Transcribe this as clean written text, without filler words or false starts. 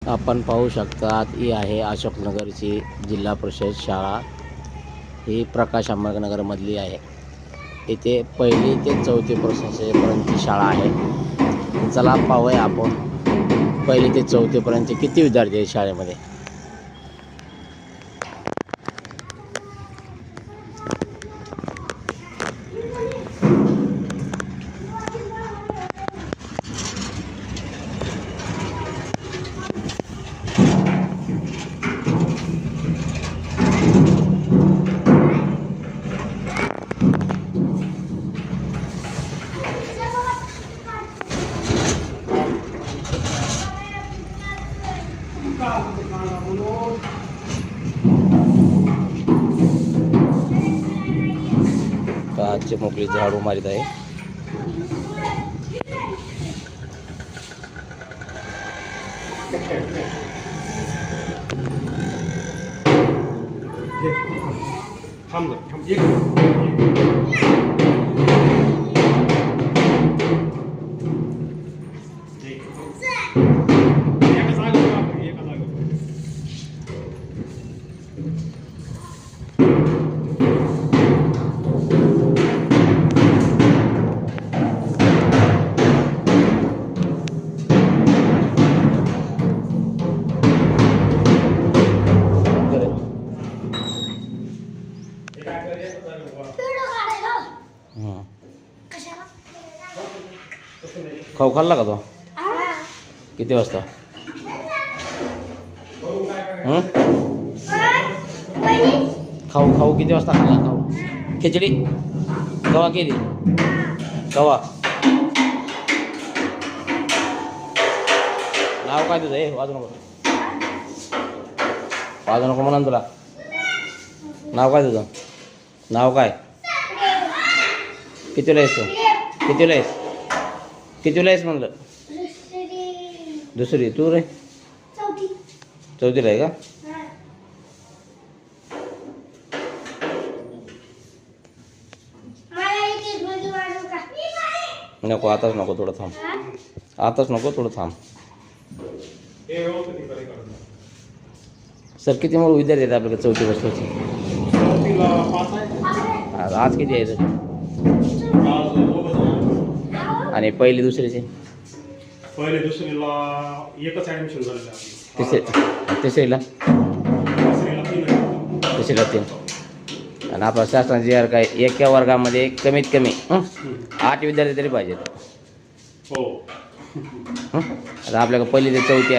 आपण पाहू शकतात ही आहे अशोकनगरची जिल्हा परिषद शाळा। ही प्रकाश आंबेडकरनगरमधली आहे। इथे पहिली ते चौथी पर्यंतची शाळा आहे। चला पाहूया आपण पहिली ते चौथीपर्यंत किती विद्यार्थी आहेत शाळेमध्ये। आजची मोकळी झाडू मारित आहे। खाऊ खाल्ला का तो? किती वाजता? खाऊ किती वाजता खाल्ला? खाऊ खिचडी कवा केली? कवा? नाव काय तुझं? वाजू नको म्हणा तुला। नाव काय तुझं? नाव काय? कितीला आहेस तू? कितीला आहेस म्हणलं? दुसरी। तू रे? चौथीला आहे का? नको आताच नको, थोडं थांब। आताच नको, थोडं थांब। सर किती मग विद्यार्थी आहेत आपल्याकडे चौथी वर्षाचे? आज किती आहे? आणि पहिली दुसरीचे? पहिले दुसरीला एकच ॲडमिशन झालेलं आहे। तिसरीला 3 आणि आपल्या शासनाची जी काय एका वर्गामध्ये कमीत कमी 8 विद्यार्थी तरी पाहिजेत। हो। आता आपल्याकडे पहिली ते चौथी आहे।